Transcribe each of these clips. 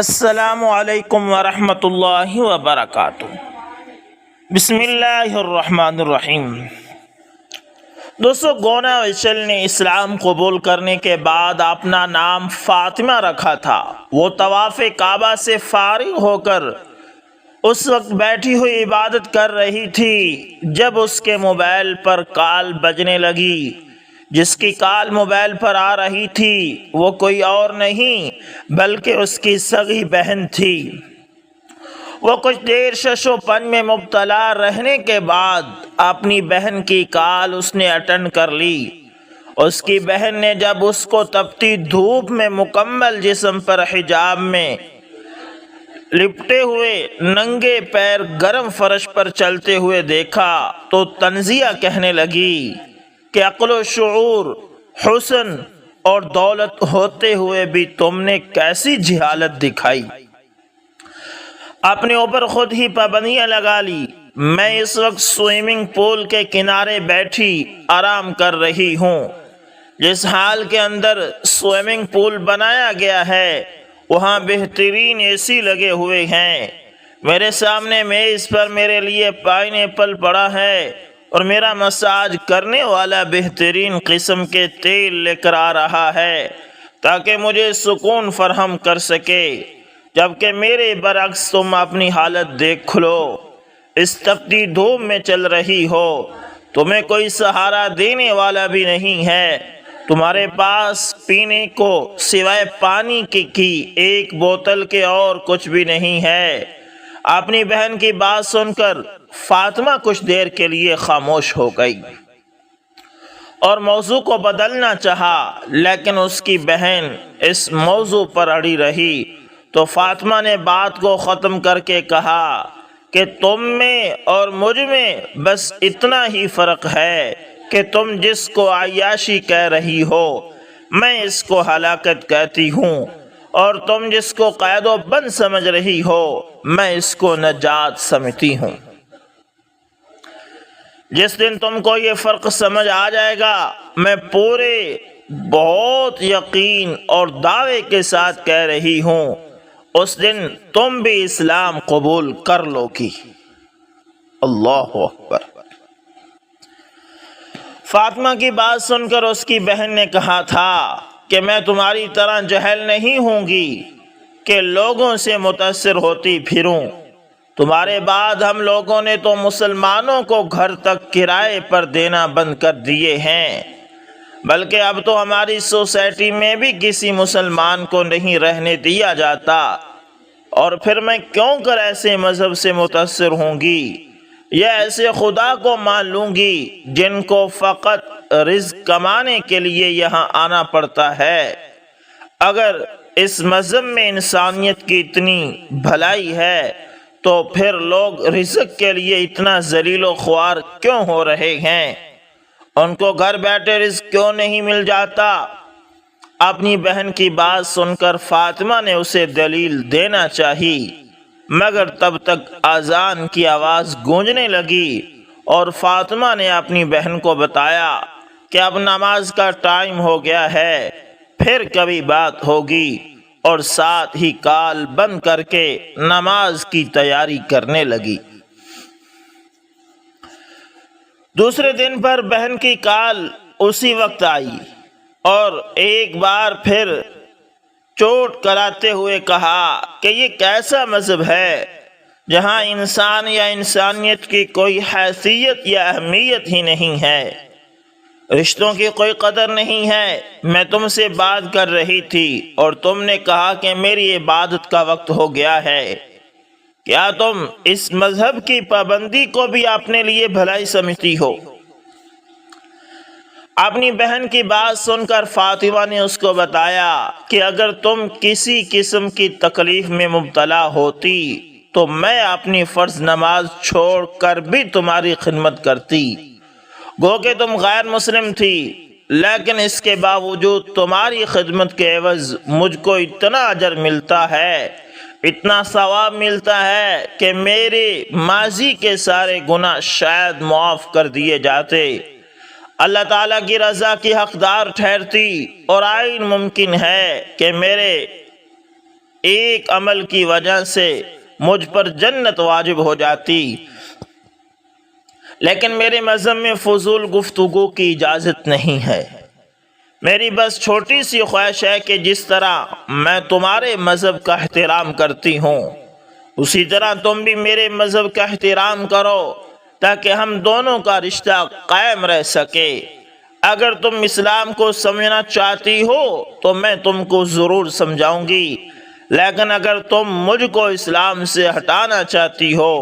السلام علیکم ورحمۃ اللہ وبرکاتہ۔ بسم اللہ الرحمن الرحیم۔ دوستو، گونا ویشل نے اسلام قبول کرنے کے بعد اپنا نام فاطمہ رکھا تھا۔ وہ طواف کعبہ سے فارغ ہو کر اس وقت بیٹھی ہوئی عبادت کر رہی تھی جب اس کے موبائل پر کال بجنے لگی۔ جس کی کال موبائل پر آ رہی تھی وہ کوئی اور نہیں بلکہ اس کی سگی بہن تھی۔ وہ کچھ دیر شش و پن میں مبتلا رہنے کے بعد اپنی بہن کی کال اس نے اٹینڈ کر لی۔ اس کی بہن نے جب اس کو تپتی دھوپ میں مکمل جسم پر حجاب میں لپٹے ہوئے ننگے پیر گرم فرش پر چلتے ہوئے دیکھا تو طنزیہ کہنے لگی کہ عقل و شعور، حسن اور دولت ہوتے ہوئے بھی تم نے کیسی جہالت دکھائی۔ اپنے اوپر خود ہی پابندیاں لگا لی۔ میں اس وقت سوئمنگ پول کے کنارے بیٹھی آرام کر رہی ہوں۔ جس حال کے اندر سوئمنگ پول بنایا گیا ہے وہاں بہترین اے سی لگے ہوئے ہیں۔ میرے سامنے میز پر میرے لیے پائن ایپل پڑا ہے اور میرا مساج کرنے والا بہترین قسم کے تیل لے کر آ رہا ہے تاکہ مجھے سکون فراہم کر سکے، جبکہ میرے برعکس تم اپنی حالت دیکھ لو۔ اس تپتی دھوپ میں چل رہی ہو، تمہیں کوئی سہارا دینے والا بھی نہیں ہے، تمہارے پاس پینے کو سوائے پانی کی ایک بوتل کے اور کچھ بھی نہیں ہے۔ اپنی بہن کی بات سن کر فاطمہ کچھ دیر کے لیے خاموش ہو گئی اور موضوع کو بدلنا چاہا، لیکن اس کی بہن اس موضوع پر اڑی رہی تو فاطمہ نے بات کو ختم کر کے کہا کہ تم میں اور مجھ میں بس اتنا ہی فرق ہے کہ تم جس کو عیاشی کہہ رہی ہو میں اس کو ہلاکت کہتی ہوں، اور تم جس کو قید و بند سمجھ رہی ہو میں اس کو نجات سمجھتی ہوں۔ جس دن تم کو یہ فرق سمجھ آ جائے گا، میں پورے بہت یقین اور دعوے کے ساتھ کہہ رہی ہوں اس دن تم بھی اسلام قبول کر لو گی۔ اللہ اکبر۔ فاطمہ کی بات سن کر اس کی بہن نے کہا تھا کہ میں تمہاری طرح جاہل نہیں ہوں گی کہ لوگوں سے متاثر ہوتی پھروں۔ تمہارے بعد ہم لوگوں نے تو مسلمانوں کو گھر تک کرائے پر دینا بند کر دیے ہیں، بلکہ اب تو ہماری سوسائٹی میں بھی کسی مسلمان کو نہیں رہنے دیا جاتا، اور پھر میں کیوں کر ایسے مذہب سے متاثر ہوں گی یا ایسے خدا کو مان لوں گی جن کو فقط رزق کمانے کے لیے یہاں آنا پڑتا ہے۔ اگر اس مذہب میں انسانیت کی اتنی بھلائی ہے تو پھر لوگ رزق کے لیے اتنا ذلیل و خوار کیوں ہو رہے ہیں؟ ان کو گھر بیٹھے رزق کیوں نہیں مل جاتا؟ اپنی بہن کی بات سن کر فاطمہ نے اسے دلیل دینا چاہی، مگر تب تک اذان کی آواز گونجنے لگی اور فاطمہ نے اپنی بہن کو بتایا کہ اب نماز کا ٹائم ہو گیا ہے، پھر کبھی بات ہوگی، اور ساتھ ہی کال بند کر کے نماز کی تیاری کرنے لگی۔ دوسرے دن پر بہن کی کال اسی وقت آئی اور ایک بار پھر چوٹ کراتے ہوئے کہا کہ یہ کیسا مذہب ہے جہاں انسان یا انسانیت کی کوئی حیثیت یا اہمیت ہی نہیں ہے، رشتوں کی کوئی قدر نہیں ہے۔ میں تم سے بات کر رہی تھی اور تم نے کہا کہ میری عبادت کا وقت ہو گیا ہے۔ کیا تم اس مذہب کی پابندی کو بھی اپنے لیے بھلائی سمجھتی ہو؟ اپنی بہن کی بات سن کر فاطمہ نے اس کو بتایا کہ اگر تم کسی قسم کی تکلیف میں مبتلا ہوتی تو میں اپنی فرض نماز چھوڑ کر بھی تمہاری خدمت کرتی، گو کہ تم غیر مسلم تھی، لیکن اس کے باوجود تمہاری خدمت کے عوض مجھ کو اتنا اجر ملتا ہے، اتنا ثواب ملتا ہے کہ میرے ماضی کے سارے گناہ شاید معاف کر دیے جاتے، اللہ تعالیٰ کی رضا کی حقدار ٹھہرتی، اور آئین ممکن ہے کہ میرے ایک عمل کی وجہ سے مجھ پر جنت واجب ہو جاتی، لیکن میرے مذہب میں فضول گفتگو کی اجازت نہیں ہے۔ میری بس چھوٹی سی خواہش ہے کہ جس طرح میں تمہارے مذہب کا احترام کرتی ہوں، اسی طرح تم بھی میرے مذہب کا احترام کرو تاکہ ہم دونوں کا رشتہ قائم رہ سکے۔ اگر تم اسلام کو سمجھنا چاہتی ہو تو میں تم کو ضرور سمجھاؤں گی، لیکن اگر تم مجھ کو اسلام سے ہٹانا چاہتی ہو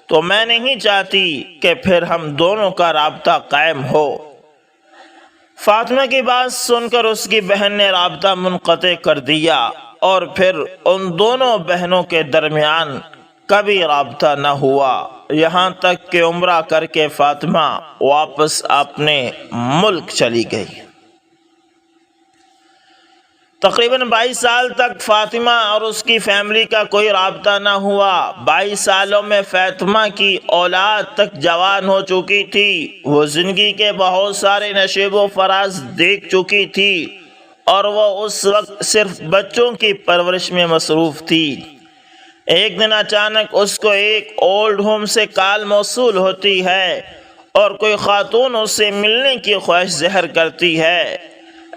تو میں نہیں چاہتی کہ پھر ہم دونوں کا رابطہ قائم ہو۔ فاطمہ کی بات سن کر اس کی بہن نے رابطہ منقطع کر دیا، اور پھر ان دونوں بہنوں کے درمیان کبھی رابطہ نہ ہوا، یہاں تک کہ عمرہ کر کے فاطمہ واپس اپنے ملک چلی گئی۔ تقریباً 22 سال تک فاطمہ اور اس کی فیملی کا کوئی رابطہ نہ ہوا۔ 22 سالوں میں فاطمہ کی اولاد تک جوان ہو چکی تھی، وہ زندگی کے بہت سارے نشیب و فراز دیکھ چکی تھی، اور وہ اس وقت صرف بچوں کی پرورش میں مصروف تھی۔ ایک دن اچانک اس کو ایک اولڈ ہوم سے کال موصول ہوتی ہے، اور کوئی خاتون اس سے ملنے کی خواہش ظاہر کرتی ہے،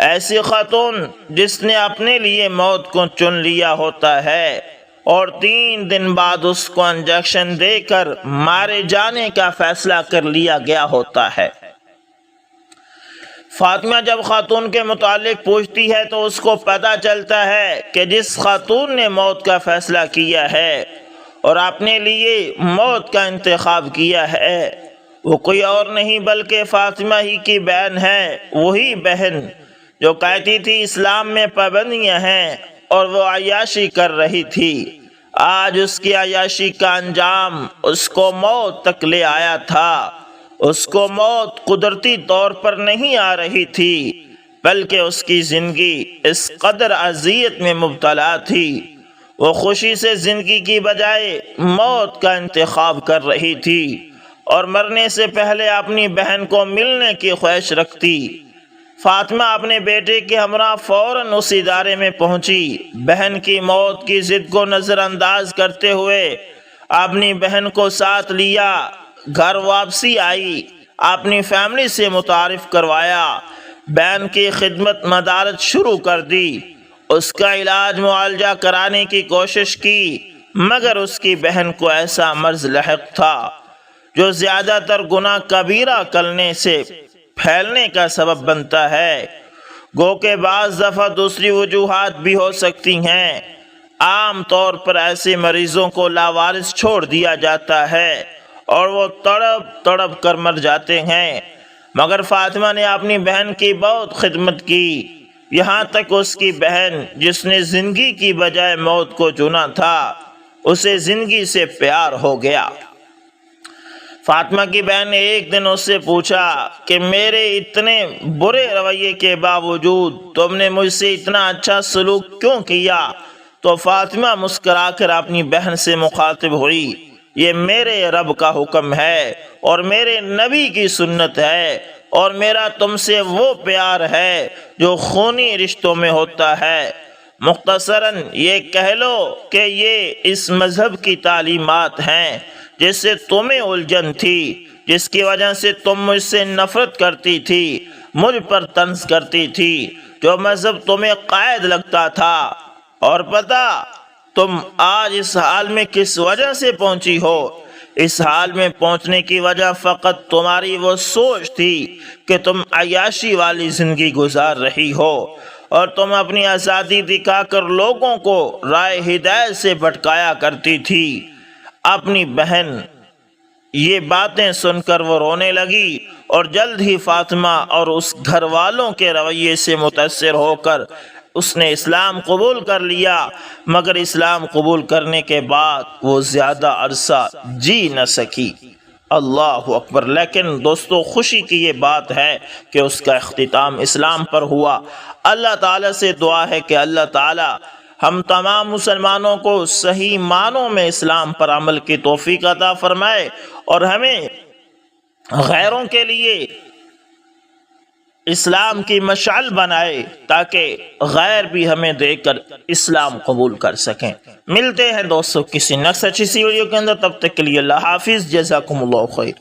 ایسی خاتون جس نے اپنے لیے موت کو چن لیا ہوتا ہے، اور 3 دن بعد اس کو انجیکشن دے کر مارے جانے کا فیصلہ کر لیا گیا ہوتا ہے۔ فاطمہ جب خاتون کے متعلق پوچھتی ہے تو اس کو پتہ چلتا ہے کہ جس خاتون نے موت کا فیصلہ کیا ہے اور اپنے لیے موت کا انتخاب کیا ہے، وہ کوئی اور نہیں بلکہ فاطمہ ہی کی بہن ہے، وہی بہن جو کہتی تھی اسلام میں پابندیاں ہیں اور وہ عیاشی کر رہی تھی۔ آج اس کی عیاشی کا انجام اس کو موت تک لے آیا تھا۔ اس کو موت قدرتی طور پر نہیں آ رہی تھی، بلکہ اس کی زندگی اس قدر اذیت میں مبتلا تھی، وہ خوشی سے زندگی کی بجائے موت کا انتخاب کر رہی تھی، اور مرنے سے پہلے اپنی بہن کو ملنے کی خواہش رکھتی۔ فاطمہ اپنے بیٹے کے ہمراہ فوراً اس ادارے میں پہنچی، بہن کی موت کی ضد کو نظر انداز کرتے ہوئے اپنی بہن کو ساتھ لیا، گھر واپسی آئی، اپنی فیملی سے متعارف کروایا، بہن کی خدمت مدارت شروع کر دی، اس کا علاج معالجہ کرانے کی کوشش کی، مگر اس کی بہن کو ایسا مرض لاحق تھا جو زیادہ تر گناہ کبیرہ کرنے سے پھیلنے کا سبب بنتا ہے۔ گو کہ بعض دفعہ دوسری وجوہات بھی ہو سکتی ہیں۔ عام طور پر ایسے مریضوں کو لاوارث چھوڑ دیا جاتا ہے اور وہ تڑپ تڑپ کر مر جاتے ہیں، مگر فاطمہ نے اپنی بہن کی بہت خدمت کی، یہاں تک اس کی بہن جس نے زندگی کی بجائے موت کو چنا تھا، اسے زندگی سے پیار ہو گیا۔ فاطمہ کی بہن نے ایک دن اس سے پوچھا کہ میرے اتنے برے رویے کے باوجود تم نے مجھ سے اتنا اچھا سلوک کیوں کیا؟ تو فاطمہ مسکرا کر اپنی بہن سے مخاطب ہوئی، یہ میرے رب کا حکم ہے اور میرے نبی کی سنت ہے، اور میرا تم سے وہ پیار ہے جو خونی رشتوں میں ہوتا ہے۔ مختصراً یہ کہہ لو کہ یہ اس مذہب کی تعلیمات ہیں جس سے تمہیں الجھن تھی، جس کی وجہ سے تم مجھ سے نفرت کرتی تھی، مجھ پر طنز کرتی تھی، جو مذہب تمہیں قائد لگتا تھا، اور پتہ تم آج اس حال میں کس وجہ سے پہنچی ہو؟ اس حال میں پہنچنے کی وجہ فقط تمہاری وہ سوچ تھی کہ تم عیاشی والی زندگی گزار رہی ہو، اور تم اپنی آزادی دکھا کر لوگوں کو رائے ہدایت سے بھٹکایا کرتی تھی۔ اپنی بہن یہ باتیں سن کر وہ رونے لگی، اور جلد ہی فاطمہ اور اس گھر والوں کے رویے سے متاثر ہو کر اس نے اسلام قبول کر لیا، مگر اسلام قبول کرنے کے بعد وہ زیادہ عرصہ جی نہ سکی۔ اللہ اکبر۔ لیکن دوستو، خوشی کی یہ بات ہے کہ اس کا اختتام اسلام پر ہوا۔ اللہ تعالیٰ سے دعا ہے کہ اللہ تعالیٰ ہم تمام مسلمانوں کو صحیح معنوں میں اسلام پر عمل کی توفیق عطا فرمائے، اور ہمیں غیروں کے لیے اسلام کی مشعل بنائے تاکہ غیر بھی ہمیں دیکھ کر اسلام قبول کر سکیں۔ ملتے ہیں دوستو کسی نیکسٹ اچھی سی ویڈیو کے اندر، تب تک کے لیے اللہ حافظ، جزاکم اللہ خیر۔